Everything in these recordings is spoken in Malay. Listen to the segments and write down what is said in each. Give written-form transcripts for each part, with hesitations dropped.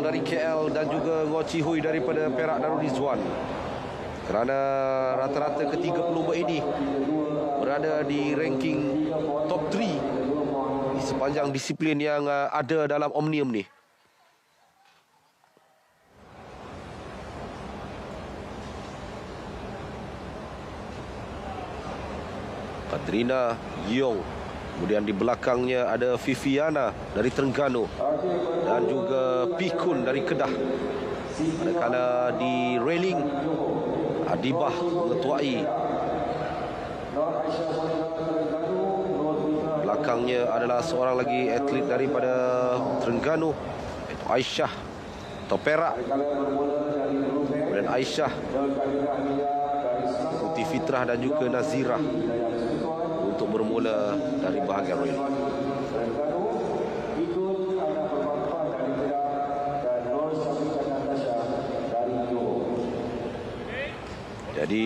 dari KL dan juga Ngo Chi Hui daripada Perak Darul Rizwan. Kerana rata-rata ketiga pelumba ini berada di ranking top 3 di sepanjang disiplin yang ada dalam Omnium ni. Kadrina Yong. Kemudian di belakangnya ada Viviana dari Terengganu dan juga Pikun dari Kedah. Manakala di railing, Adibah mengetuai. Belakangnya adalah seorang lagi atlet daripada Terengganu, iaitu Aisyah atau Perak. Kemudian Aisyah, Putih Fitrah dan juga Nazirah untuk bermula dari bahagian railing. Jadi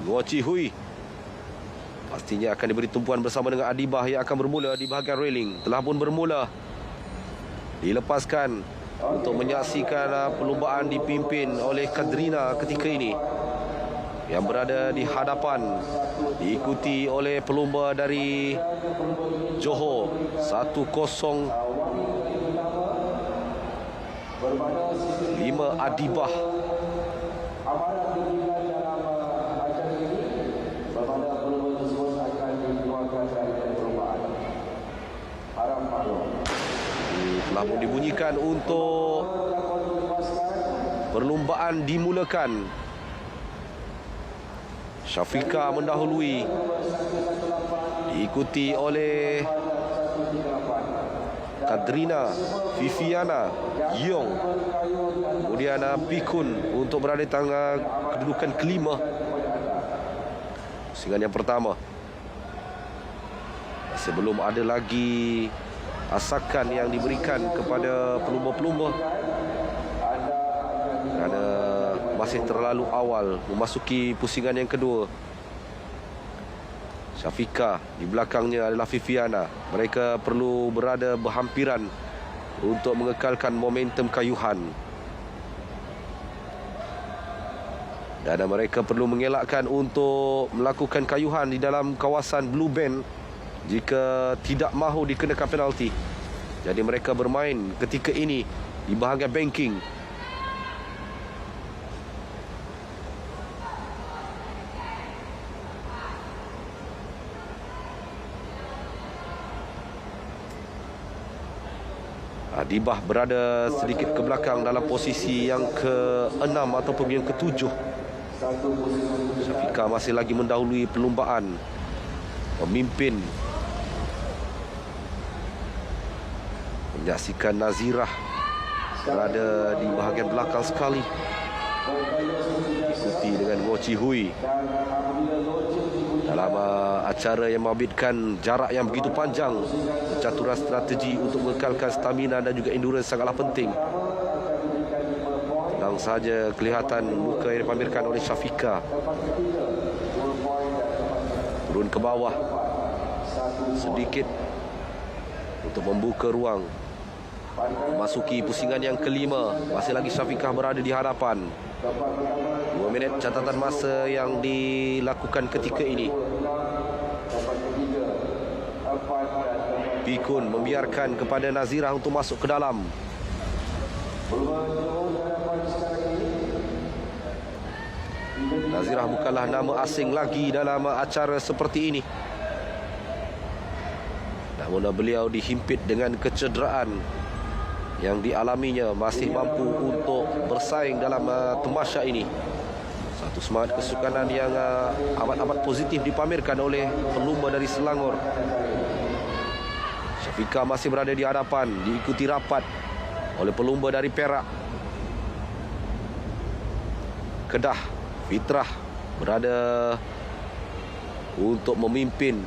Ngo Chi Hui pastinya akan diberi tumpuan bersama dengan Adibah yang akan bermula di bahagian railing. Telah pun bermula. Dilepaskan untuk menyaksikan perlumbaan dipimpin oleh Kadrina ketika ini, yang berada di hadapan, diikuti oleh pelumba dari Johor 10 5 Adibah. Telah pun dibunyikan untuk perlumbaan dimulakan. Syafiqah mendahului, diikuti oleh Kadrina, Viviana, Yong, kemudian Pikun untuk berada di kedudukan kelima. Pusingan yang pertama. Masih belum ada lagi asakan yang diberikan kepada pelumba-pelumba kerana masih terlalu awal memasuki pusingan yang kedua. Syafiqah, di belakangnya adalah Viviana. Mereka perlu berada berhampiran untuk mengekalkan momentum kayuhan. Dan mereka perlu mengelakkan untuk melakukan kayuhan di dalam kawasan Blue Band jika tidak mahu dikenakan penalti. Jadi mereka bermain ketika ini di bahagian banking. Adibah berada sedikit ke belakang dalam posisi yang ke-6 ataupun yang ke-7. Syafiqah masih lagi mendahului perlumbaan. Pemimpin menyaksikan Nazirah berada di bahagian belakang sekali, diikuti dengan Ngo Chi Hui dalam acara yang membabitkan jarak yang begitu panjang. Caturan strategi untuk mengekalkan stamina dan juga endurance sangatlah penting. Tenang saja kelihatan muka yang dipamerkan oleh Syafiqah. Turun ke bawah sedikit untuk membuka ruang. Memasuki pusingan yang kelima. Masih lagi Syafiqah berada di hadapan. 2 minit catatan masa yang dilakukan ketika ini. Pikun membiarkan kepada Nazirah untuk masuk ke dalam. Nazirah bukanlah nama asing lagi dalam acara seperti ini. Namun beliau dihimpit dengan kecederaan yang dialaminya, masih mampu untuk bersaing dalam temasya ini. Satu semangat kesukanan yang amat-amat positif dipamerkan oleh pelumba dari Selangor. Syafiqah masih berada di hadapan, diikuti rapat oleh pelumba dari Perak. Kedah, Fitrah berada untuk memimpin.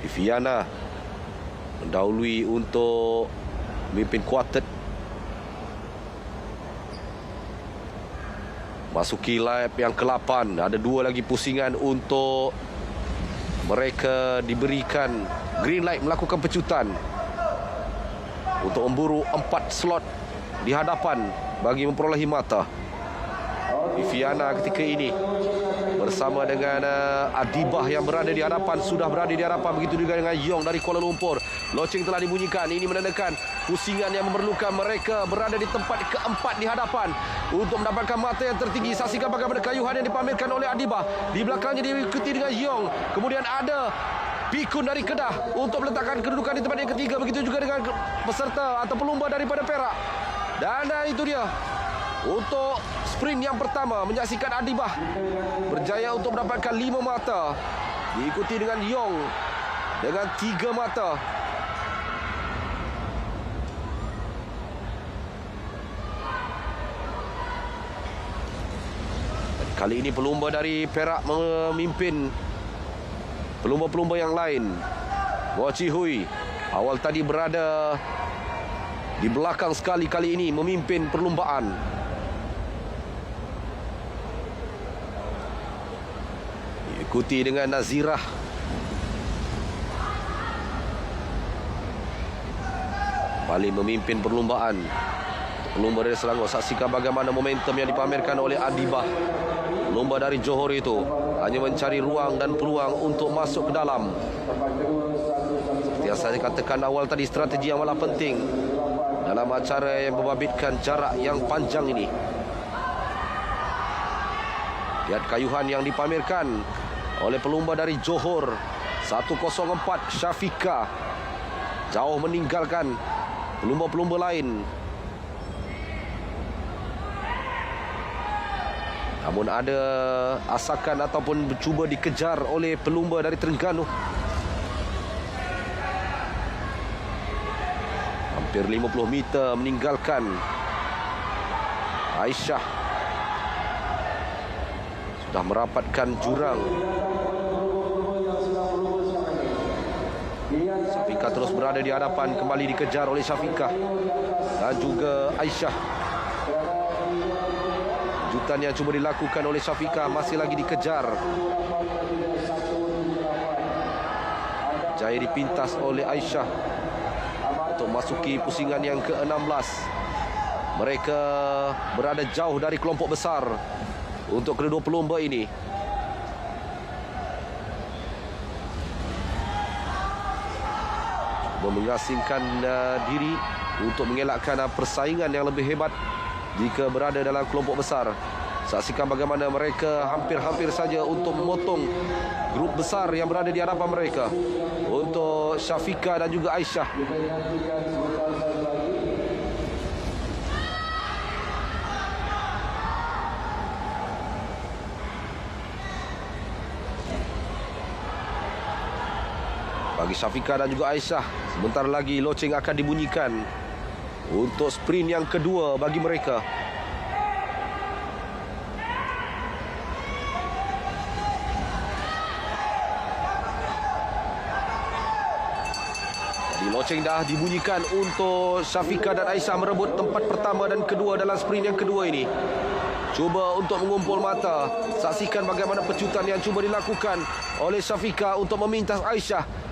Viviana mendahului untuk memimpin kuartet. Masuki lap yang ke-8. Ada 2 lagi pusingan untuk mereka diberikan green light melakukan pecutan untuk memburu 4 slot di hadapan bagi memperolehi mata. Viviana ketika ini bersama dengan Adibah yang berada di hadapan, sudah berada di hadapan. Begitu juga dengan Yong dari Kuala Lumpur. Loceng telah dibunyikan. Ini menandakan pusingan yang memerlukan mereka berada di tempat ke-4 di hadapan untuk mendapatkan mata yang tertinggi. Saksikan bagaimana kayuhan yang dipamerkan oleh Adibah. Di belakangnya diikuti dengan Yong. Kemudian ada Pikun dari Kedah untuk meletakkan kedudukan di tempat yang ketiga. Begitu juga dengan peserta atau pelumba daripada Perak. Dan itu dia untuk sprint yang pertama, menyaksikan Adibah berjaya untuk mendapatkan 5 mata, diikuti dengan Yong dengan 3 mata. Kali ini pelumba dari Perak memimpin pelumba-pelumba yang lain. Mo Chi Hui awal tadi berada di belakang sekali, kali ini memimpin perlumbaan. Diikuti dengan Nazirah. Paling memimpin perlumbaan. Pelumba dari Selangor, saksikan bagaimana momentum yang dipamerkan oleh Adibah. Pelumba dari Johor itu hanya mencari ruang dan peluang untuk masuk ke dalam. Seperti yang saya katakan awal tadi, strategi yang malah penting dalam acara yang membabitkan jarak yang panjang ini. Lihat kayuhan yang dipamerkan oleh pelumba dari Johor. 104 Syafika, jauh meninggalkan pelumba-pelumba lain. Namun ada asakan ataupun cuba dikejar oleh pelumba dari Terengganu. Hampir 50 meter meninggalkan Aisyah. Sudah merapatkan jurang. Syafika terus berada di hadapan, kembali dikejar oleh Syafika dan juga Aisyah. Kejutan yang cuba dilakukan oleh Syafika masih lagi dikejar. Jaya dipintas oleh Aisyah untuk masuki pusingan yang ke-16. Mereka berada jauh dari kelompok besar untuk kedua pelumba ini. Cuba mengasingkan diri untuk mengelakkan persaingan yang lebih hebat jika berada dalam kelompok besar. Saksikan bagaimana mereka hampir-hampir saja untuk memotong grup besar yang berada di hadapan mereka. Untuk Syafika dan juga Aisyah. Bagi Syafika dan juga Aisyah, sebentar lagi loceng akan dibunyikan untuk sprint yang kedua bagi mereka. Jadi loceng dah dibunyikan untuk Syafika dan Aisyah merebut tempat pertama dan kedua dalam sprint yang kedua ini. Cuba untuk mengumpul mata. Saksikan bagaimana pecutan yang cuba dilakukan oleh Syafika untuk memintas Aisyah.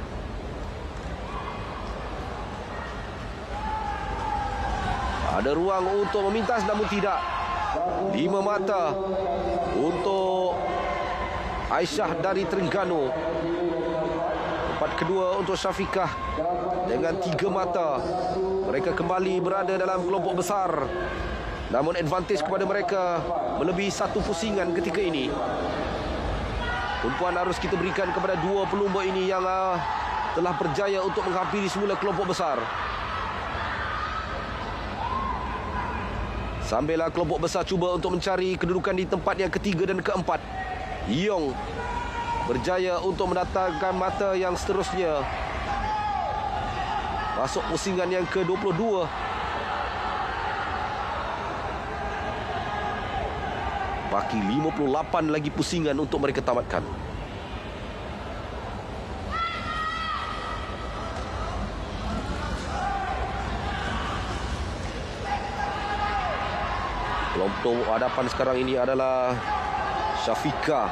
Ada ruang untuk memintas namun tidak. 5 mata untuk Aisyah dari Terengganu. Tempat kedua untuk Syafikah dengan 3 mata. Mereka kembali berada dalam kelompok besar. Namun advantage kepada mereka melebihi 1 pusingan ketika ini. Tumpuan harus kita berikan kepada 2 pelumba ini yang telah berjaya untuk menghampiri semula kelompok besar. Sambillah kelompok besar cuba untuk mencari kedudukan di tempat yang ketiga dan keempat. Yong berjaya untuk mendatangkan mata yang seterusnya. Masuk pusingan yang ke-22. Baki 58 lagi pusingan untuk mereka tamatkan. Kelompok hadapan sekarang ini adalah Syafiqah,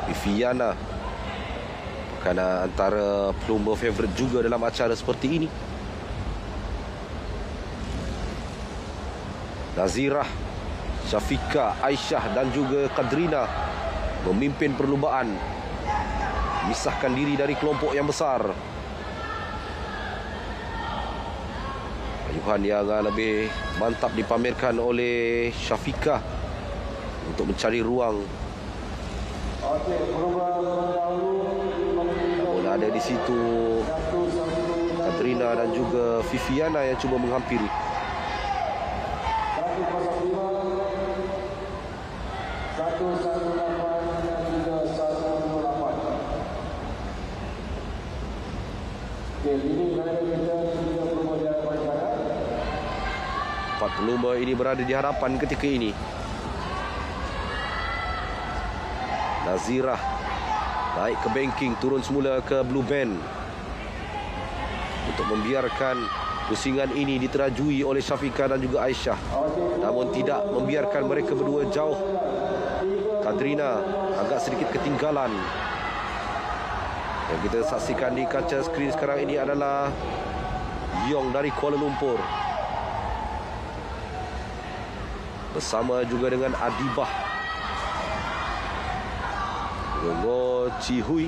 Viviana, kerana antara pelumba favourite juga dalam acara seperti ini. Nazirah, Syafiqah, Aisyah dan juga Kadrina memimpin perlumbaan, memisahkan diri dari kelompok yang besar. Ayuhan yang lebih mantap dipamerkan oleh Syafiqah untuk mencari ruang. Namun ada di situ Katrina dan juga Viviana yang cuba menghampiri. Empat pelumba ini berada di hadapan ketika ini. Nazirah naik ke banking, turun semula ke blue band untuk membiarkan pusingan ini diterajui oleh Syafiqah dan juga Aisyah. Namun tidak membiarkan mereka berdua jauh. Kadrina agak sedikit ketinggalan. Yang kita saksikan di kaca skrin sekarang ini adalah Yong dari Kuala Lumpur bersama juga dengan Adibah, Ngo Chi Hui.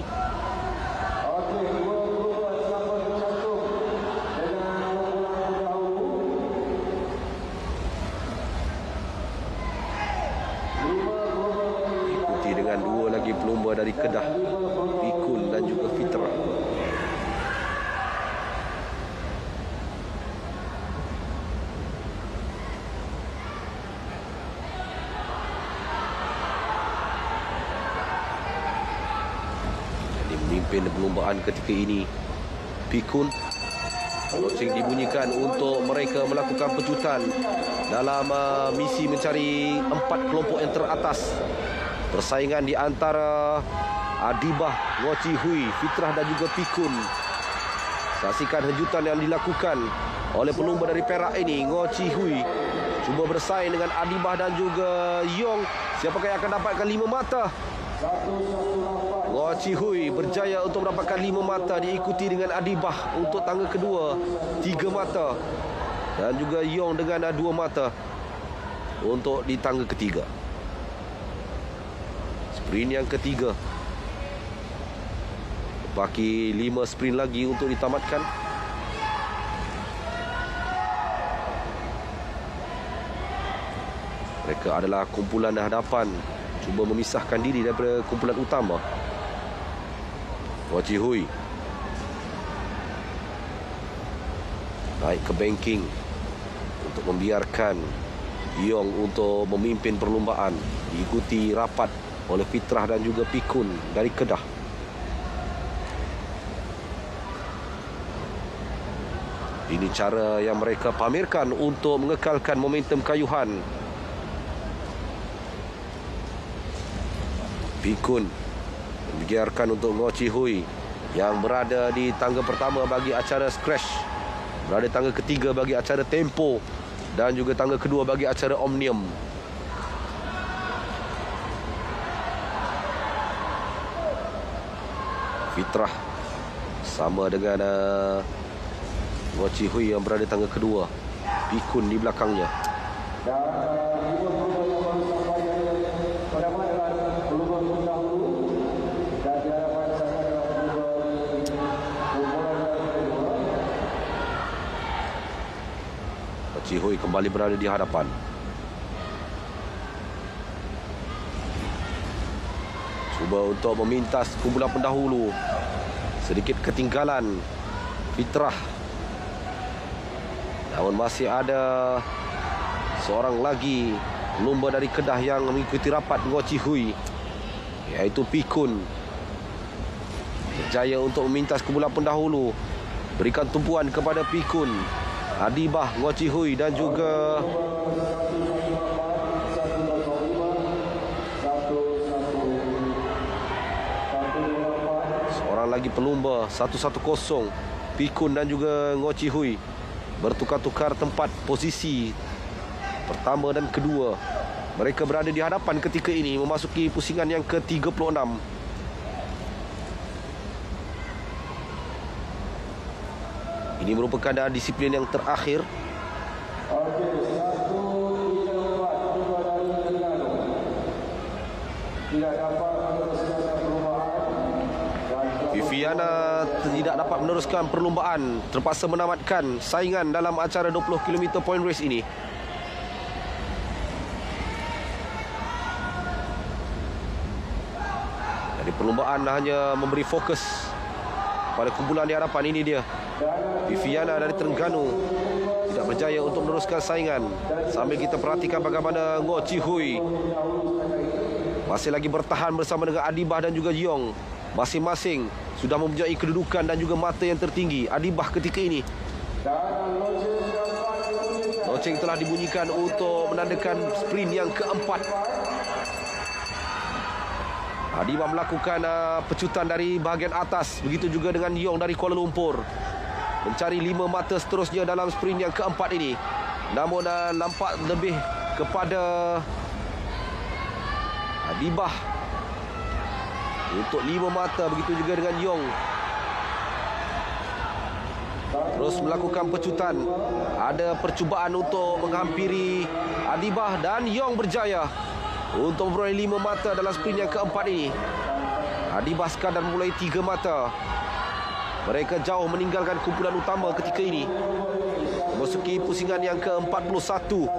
Diikuti dengan dua lagi pelumba dari Kedah, Pikun dan juga Fitrah. Memimpin perlumbaan ketika ini Pikun. Loceng dibunyikan untuk mereka melakukan pecutan dalam misi mencari 4 kelompok yang teratas. Persaingan di antara Adibah, Ngo Chi Hui, Fitrah dan juga Pikun. Saksikan hejutan yang dilakukan oleh pelumba dari Perak ini. Ngo Chi Hui cuba bersaing dengan Adibah dan juga Yong. Siapakah yang akan dapatkan 5 mata? Ngo Chi Hui berjaya untuk mendapatkan 5 mata, diikuti dengan Adibah untuk tangga kedua 3 mata dan juga Yong dengan 2 mata untuk di tangga ketiga. Sprint yang ketiga, baki 5 sprint lagi untuk ditamatkan. Mereka adalah kumpulan hadapan, cuba memisahkan diri daripada kumpulan utama. Ngo Chi Hui naik ke banking untuk membiarkan Yong untuk memimpin perlumbaan, diikuti rapat oleh Fitrah dan juga Pikun dari Kedah. Ini cara yang mereka pamerkan untuk mengekalkan momentum kayuhan. Pikun membiarkan untuk Ngo Chi Hui yang berada di tangga pertama bagi acara Scratch, berada di tangga ketiga bagi acara Tempo dan juga tangga kedua bagi acara Omnium. Fitrah sama dengan Ngo Chi Hui yang berada di tangga kedua, Pikun di belakangnya. Ngo Chi Hui kembali berada di hadapan. Cuba untuk memintas kumpulan pendahulu. Sedikit ketinggalan Fitrah. Namun masih ada seorang lagi pelumba dari Kedah yang mengikuti rapat Ngo Chi Hui, iaitu Pikun. Berjaya untuk memintas kumpulan pendahulu, berikan tumpuan kepada Pikun, Adibah, Ngo Chi Hui dan juga seorang lagi pelumba 110, Pikun dan juga Ngo Chi Hui. bertukar-tukar tempat posisi pertama dan kedua. Mereka berada di hadapan ketika ini memasuki pusingan yang ke-36. Ini merupakan disiplin yang terakhir. Viviana tidak dapat meneruskan perlumbaan, terpaksa menamatkan saingan dalam acara 20 km point race ini. Jadi perlumbaan hanya memberi fokus pada kumpulan di hadapan. Ini dia Viviana dari Terengganu tidak berjaya untuk meneruskan saingan. Sambil kita perhatikan bagaimana Ngo Chi Hui masih lagi bertahan bersama dengan Adibah dan juga Yong. Masing-masing sudah mempunyai kedudukan dan juga mata yang tertinggi. Adibah ketika ini, loceng telah dibunyikan untuk menandakan sprint yang keempat. Adibah melakukan pecutan dari bahagian atas. Begitu juga dengan Yong dari Kuala Lumpur, mencari 5 mata seterusnya dalam sprint yang keempat ini. Namun nampak lebih kepada Adibah untuk 5 mata. Begitu juga dengan Yong, terus melakukan pecutan. Ada percubaan untuk menghampiri Adibah dan Yong berjaya untuk memperoleh 5 mata dalam sprint yang keempat ini. Adibah sekadar memulai 3 mata. Mereka jauh meninggalkan kumpulan utama ketika ini. Memasuki pusingan yang ke-41.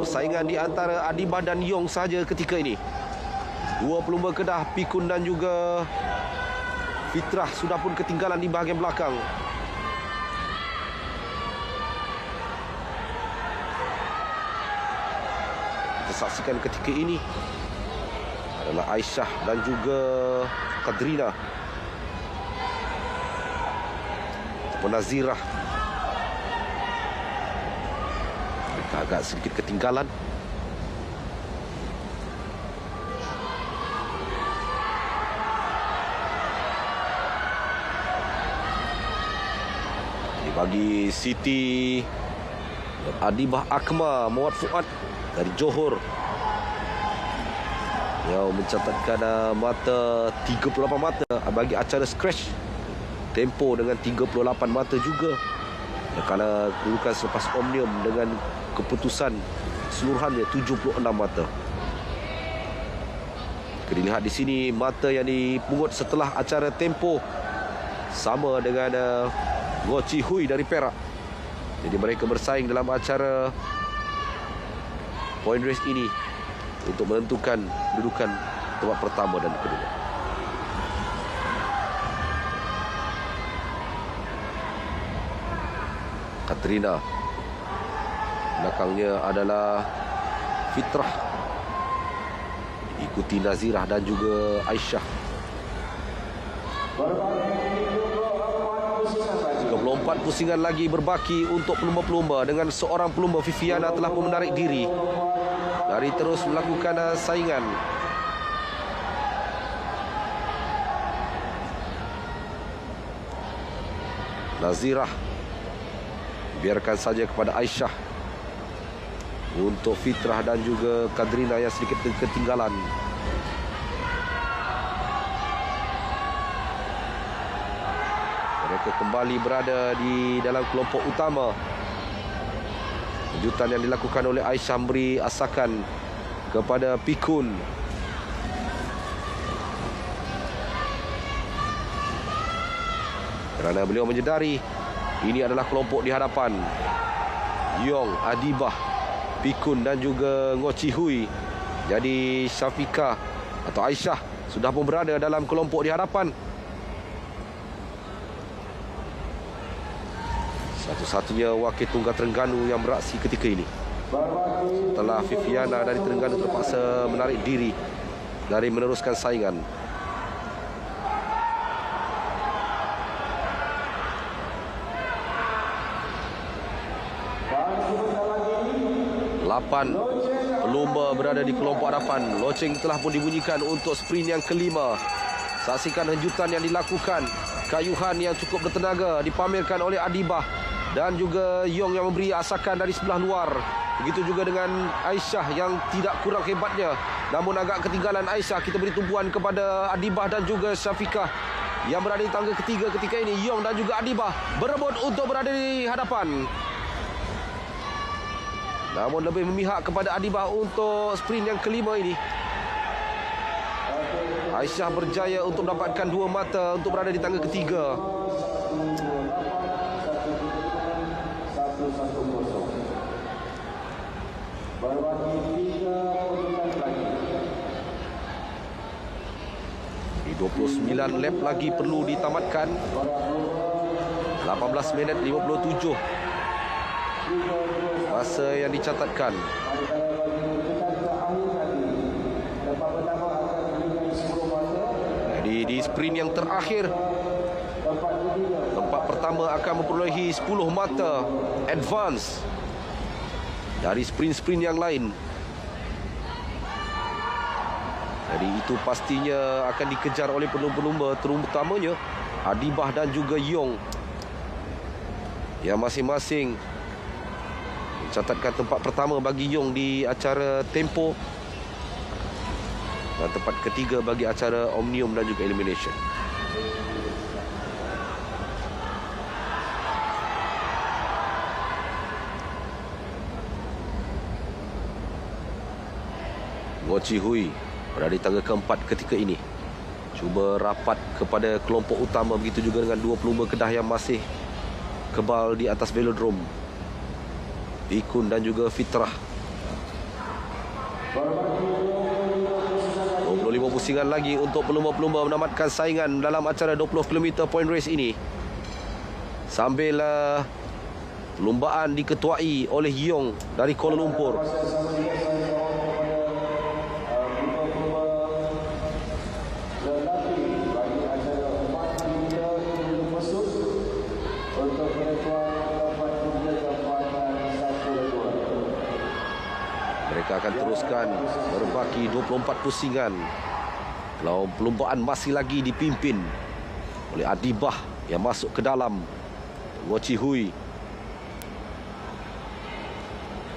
Persaingan di antara Adibah dan Yong sahaja ketika ini. Dua pelumba Kedah, Pikun dan juga Fitrah sudah pun ketinggalan di bahagian belakang. Kita saksikan ketika ini adalah Aisyah dan juga Kadrina ataupun Nazirah. Mereka agak sedikit ketinggalan. Bagi Siti Adibah Akma Muhammad Fuad dari Johor yang mencatatkan mata 38 mata bagi acara scratch. Tempo dengan 38 mata juga. Kalau kedudukan selepas Omnium dengan keputusan seluruhannya 76 mata. Kita lihat di sini mata yang dipungut setelah acara tempo sama dengan Ngo Chi Hui dari Perak. Jadi mereka bersaing dalam acara point race ini untuk menentukan kedudukan tempat pertama dan kedua. Katrina, belakangnya adalah Fitrah, diikuti Nazirah dan juga Aisyah. 34 pusingan lagi berbaki untuk pelumba-pelumba. Dengan seorang pelumba, Viviana telah pun menarik diri dari terus melakukan saingan. Nazirah biarkan saja kepada Aisyah. Untuk Fitrah dan juga Kadrina yang sedikit ketinggalan. Mereka kembali berada di dalam kelompok utama. Kejutan yang dilakukan oleh Aisyah memberi asakan kepada Pikun. Kerana beliau menyedari ini adalah kelompok di hadapan. Yong, Adibah, Pikun dan juga Ngo Chi Hui. Jadi Syafiqah atau Aisyah sudah pun berada dalam kelompok di hadapan. Satu-satunya wakil tunggal Terengganu yang beraksi ketika ini. Setelah Viviana dari Terengganu terpaksa menarik diri dari meneruskan saingan. Lapan pelumba berada di kelompok hadapan. Loceng telah pun dibunyikan untuk sprint yang kelima. Saksikan henjutan yang dilakukan. Kayuhan yang cukup bertenaga dipamerkan oleh Adibah dan juga Yong yang memberi asakan dari sebelah luar. Begitu juga dengan Aisyah yang tidak kurang hebatnya. Namun agak ketinggalan Aisyah. Kita beri tumpuan kepada Adibah dan juga Syafiqah yang berada di tangga ketiga ketika ini. Yong dan juga Adibah berebut untuk berada di hadapan. Namun lebih memihak kepada Adibah untuk sprint yang kelima ini. Aisyah berjaya untuk mendapatkan 2 mata untuk berada di tangga ketiga. Di 29 lap lagi perlu ditamatkan. 18 minit 57 masa yang dicatatkan. Jadi di sprint yang terakhir, tempat pertama akan memperolehi 10 mata advance dari sprint-sprint yang lain. Jadi itu pastinya akan dikejar oleh pelumba-pelumba, terutamanya Adibah dan juga Yong, yang masing-masing mencatatkan tempat pertama bagi Yong di acara tempo dan tempat ketiga bagi acara Omnium dan juga Elimination. Ngo Chi Hui berada di tangga keempat ketika ini. Cuba rapat kepada kelompok utama. Begitu juga dengan 2 pelumba Kedah yang masih kebal di atas velodrome, Pikun dan juga Fitrah. 25 pusingan lagi untuk pelumba-pelumba menamatkan saingan dalam acara 20 km point race ini. Sambil perlumbaan diketuai oleh Yong dari Kuala Lumpur. Mereka akan teruskan berbaki 24 pusingan. Perlumbaan masih lagi dipimpin oleh Adibah yang masuk ke dalam. Ngo Chi Hui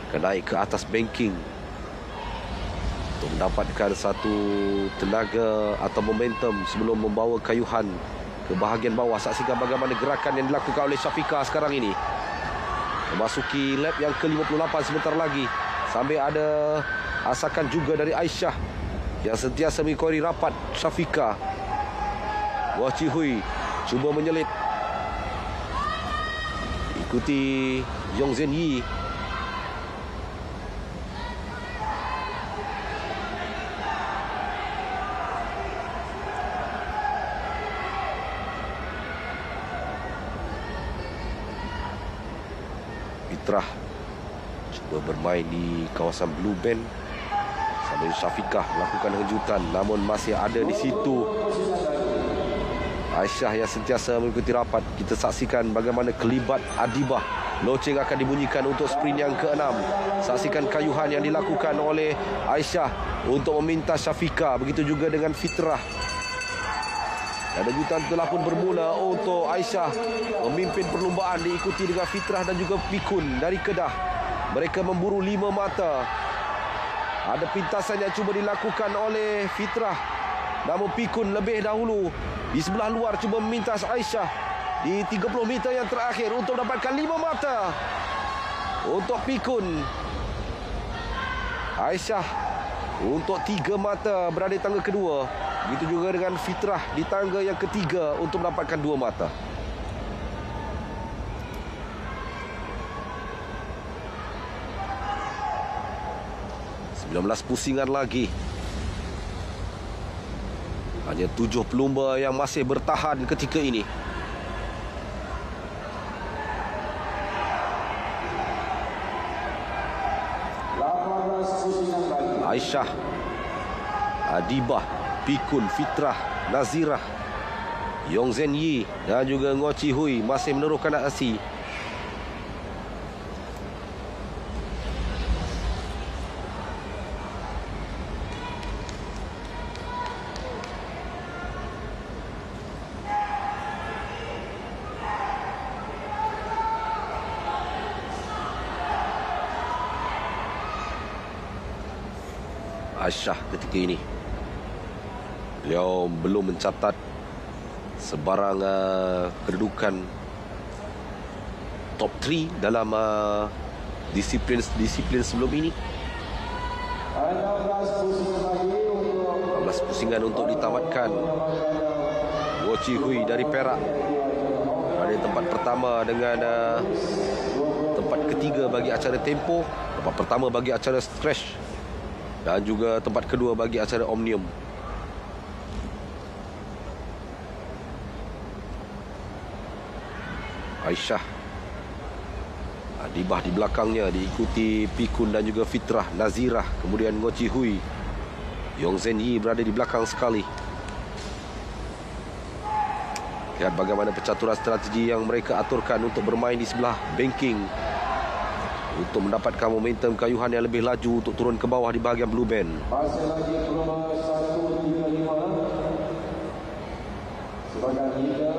akan naik ke atas banking untuk mendapatkan satu tenaga atau momentum sebelum membawa kayuhan ke bahagian bawah. Saksikan bagaimana gerakan yang dilakukan oleh Syafiqah sekarang ini. Memasuki lap yang ke-58 sebentar lagi. Sambil ada asakan juga dari Aisyah yang sentiasa mengikuti rapat Syafiqah. Ngo Chi Hui cuba menyelip, ikuti Yong Zhen Yi. Fitrah cuba bermain di kawasan Blue Band sambil Syafiqah melakukan hembutan, namun masih ada di situ Aisyah yang sentiasa mengikuti rapat. Kita saksikan bagaimana kelibat Adibah. Loceng akan dibunyikan untuk sprint yang ke-6. Saksikan kayuhan yang dilakukan oleh Aisyah untuk meminta Syafiqah. Begitu juga dengan Fitrah. Dan hembutan telah pun bermula untuk Aisyah memimpin perlumbaan, diikuti dengan Fitrah dan juga Pikun dari Kedah. Mereka memburu 5 mata. Ada pintasan yang cuba dilakukan oleh Fitrah, namun Pikun lebih dahulu di sebelah luar cuba memintas Aisyah di 30 meter yang terakhir untuk mendapatkan 5 mata untuk Pikun. Aisyah untuk 3 mata berada di tangga kedua. Begitu juga dengan Fitrah di tangga yang ketiga untuk mendapatkan 2 mata. Pusingan lagi. Hanya 7 pelumba yang masih bertahan ketika ini. Aisyah, Adibah, Pikun, Fitrah, Nazirah, Yong Zhen Yi dan juga Ngo Chi Hui masih menerokan aksi. Aisyah ketika ini. Beliau belum mencatat sebarang kedudukan top 3 dalam disiplin sebelum ini. 16 pusingan untuk ditamatkan. Ngo Chi Hui dari Perak ada tempat pertama dengan tempat ketiga bagi acara tempo, tempat pertama bagi acara stretch dan juga tempat kedua bagi acara omnium. Aisyah Adibah di belakangnya, diikuti Pikun dan juga Fitrah, Nazirah, kemudian Ngo Chi Hui. Yong Zen Yi berada di belakang sekali. Lihat bagaimana percaturan strategi yang mereka aturkan untuk bermain di sebelah banking untuk mendapatkan momentum kayuhan yang lebih laju untuk turun ke bawah di bahagian blue band. Masih lagi peluang 1-3-5 sebagai leader.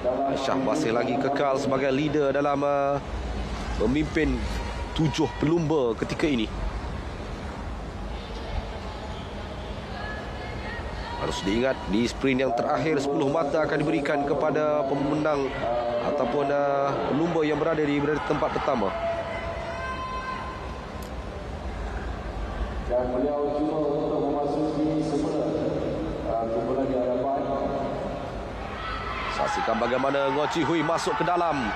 Aisyah masih lagi kekal sebagai leader dalam memimpin 7 pelumba ketika ini. Harus diingat, di sprint yang terakhir 10 mata akan diberikan kepada pemenang ataupun pelumba yang berada di tempat pertama. Dan beliau cuba untuk memasuki semula kumpulan di hadapan. Saksikan bagaimana Ngo Chi Hui masuk ke dalam.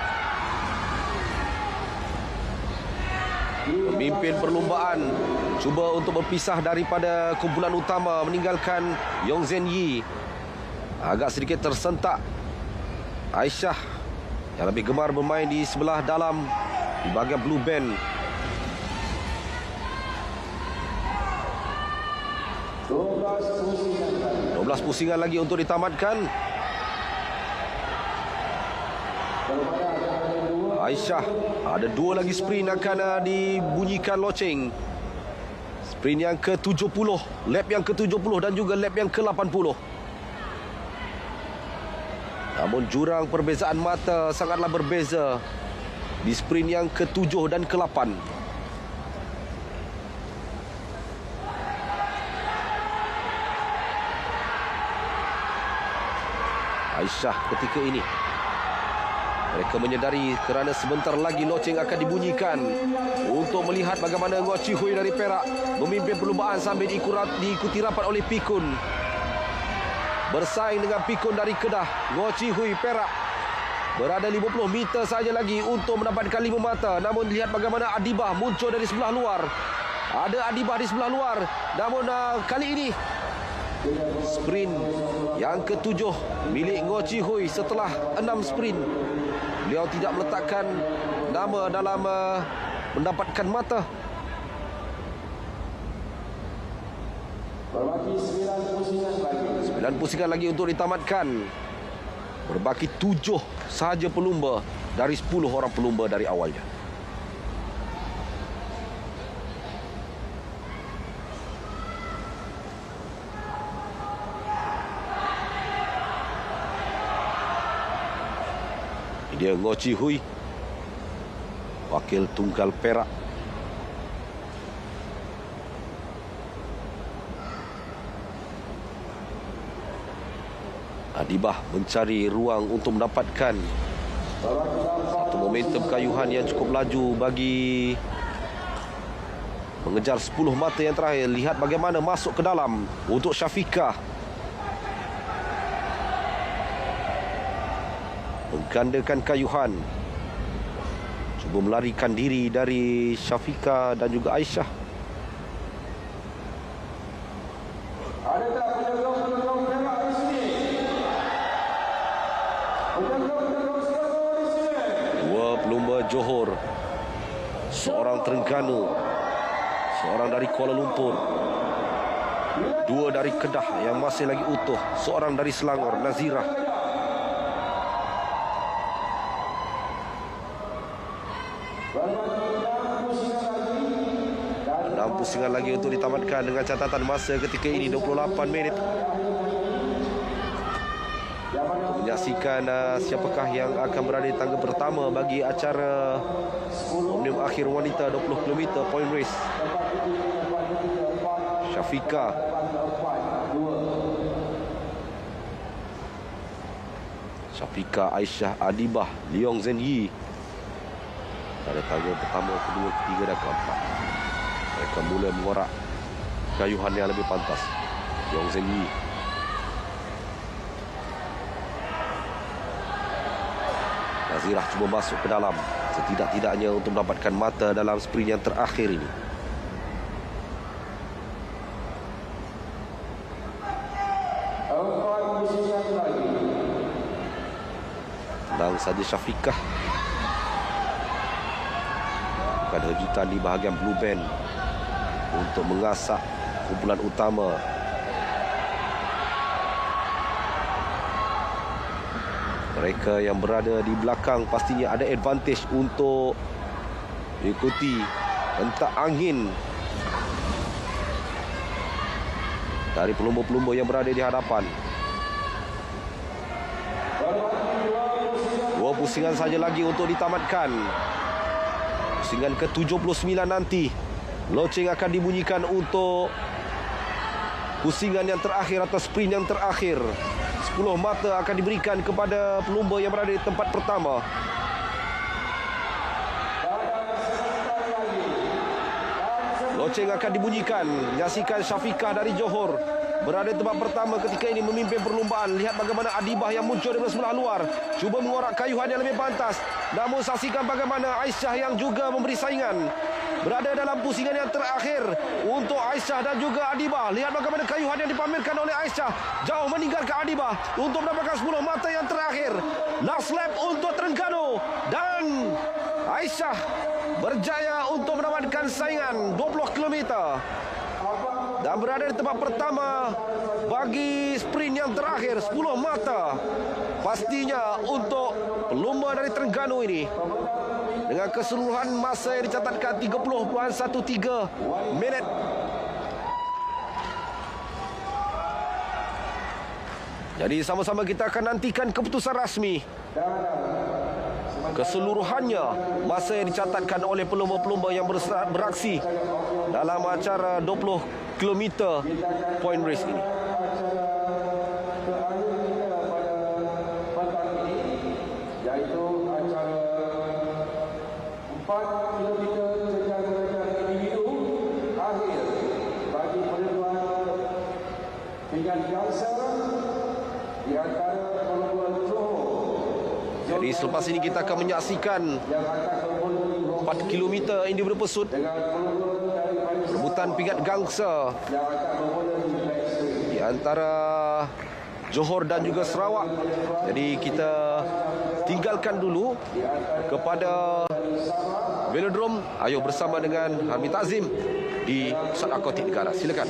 Pemimpin perlumbaan cuba untuk berpisah daripada kumpulan utama, meninggalkan Yong Zen Yi. Agak sedikit tersentak. Aisyah yang lebih gemar bermain di sebelah dalam di bahagian blue band. 12 pusingan lagi untuk ditamatkan. Aisyah ada 2 lagi sprint akan dibunyikan loceng. Sprint yang ke-70, lap yang ke-70 dan juga lap yang ke-80. Namun jurang perbezaan mata sangatlah berbeza di sprint yang ke-7 dan ke-8. Aisyah ketika ini, mereka menyedari kerana sebentar lagi loceng akan dibunyikan untuk melihat bagaimana Ngo Chi Hui dari Perak memimpin perlumbaan sambil diikuti rapat oleh Pikun. Bersaing dengan Pikun dari Kedah. Ngo Chi Hui Perak berada 50 meter saja lagi untuk mendapatkan 5 mata. Namun lihat bagaimana Adibah muncul dari sebelah luar. Ada Adibah di sebelah luar. Namun kali ini sprint yang ke-7 milik Ngo Chi Hui setelah 6 sprint. Beliau tidak meletakkan nama dalam mendapatkan mata. Berbaki 9 pusingan lagi. 9 pusingan lagi untuk ditamatkan. Berbaki 7 sahaja pelumba dari 10 orang pelumba dari awalnya. Dia Ngo Chi Hui, wakil tunggal Perak. Adibah mencari ruang untuk mendapatkan satu momentum kayuhan yang cukup laju bagi mengejar 10 mata yang terakhir. Lihat bagaimana masuk ke dalam untuk Syafiqah. Menggandakan kayuhan. Cuba melarikan diri dari Syafiqah dan juga Aisyah. Adakah penyokong Perak di sini? Penyokong Selangor di sini? 2 pelumba Johor, seorang Terengganu, seorang dari Kuala Lumpur, 2 dari Kedah yang masih lagi utuh, seorang dari Selangor, Nazirah. 6 pusingan lagi untuk ditamatkan dengan catatan masa ketika ini 28 minit. Menyaksikan siapakah yang akan berada di tangga pertama bagi acara Omnium Akhir Wanita 20 km point race. Syafiqah. Syafiqah, Aisyah, Adibah, Leong Zenyi. Tanda tanya pertama, kedua, ketiga dan keempat. Mereka mula mengorak kayuhan yang lebih pantas. Leong Zenyi. Nazirah cuba masuk ke dalam, setidak-tidaknya untuk mendapatkan mata dalam sprint yang terakhir ini. Tenang saja Syafiqah. Bukan hejatan di bahagian blue band untuk mengasak kumpulan utama. Mereka yang berada di belakang pastinya ada advantage untuk ikuti hentak angin dari pelumba-pelumba yang berada di hadapan. Dua pusingan saja lagi untuk ditamatkan. Pusingan ke-79 nanti. Loceng akan dibunyikan untuk pusingan yang terakhir atau sprint yang terakhir. 10 mata akan diberikan kepada pelumba yang berada di tempat pertama. Loceng akan dibunyikan. Menyaksikan Syafiqah dari Johor berada di tempat pertama ketika ini memimpin perlumbaan. Lihat bagaimana Adibah yang muncul dari sebelah luar, cuba mengorak kayuhan yang lebih pantas. Namun saksikan bagaimana Aisyah yang juga memberi saingan berada dalam pusingan yang terakhir untuk Aisyah dan juga Adibah. Lihat bagaimana kayuhan yang dipamerkan oleh Aisyah, jauh meninggalkan Adibah untuk mendapatkan 10 mata yang terakhir. Last lap untuk Terengganu dan Aisyah berjaya untuk mendapatkan saingan 20 km dan berada di tempat pertama bagi sprint yang terakhir 10 mata. Pastinya untuk pelumba dari Terengganu ini dengan keseluruhan masa yang dicatatkan 30.13 minit. Jadi sama-sama kita akan nantikan keputusan rasmi. Keseluruhannya masa yang dicatatkan oleh pelumba-pelumba yang beraksi dalam acara 20 km point race ini. Yaitu acara 4 km kejar-kejar individu akhir bagi penentuan tingkat gangsa di antara pelumba Johor. Jadi selepas ini kita akan menyaksikan 4 km individu pesut, rebutan pingat gangsa di antara Johor dan juga Sarawak. Jadi kita tinggalkan dulu kepada velodrome. Ayo bersama dengan Hamid Azim di Pusat Akuatik Negara. Silakan.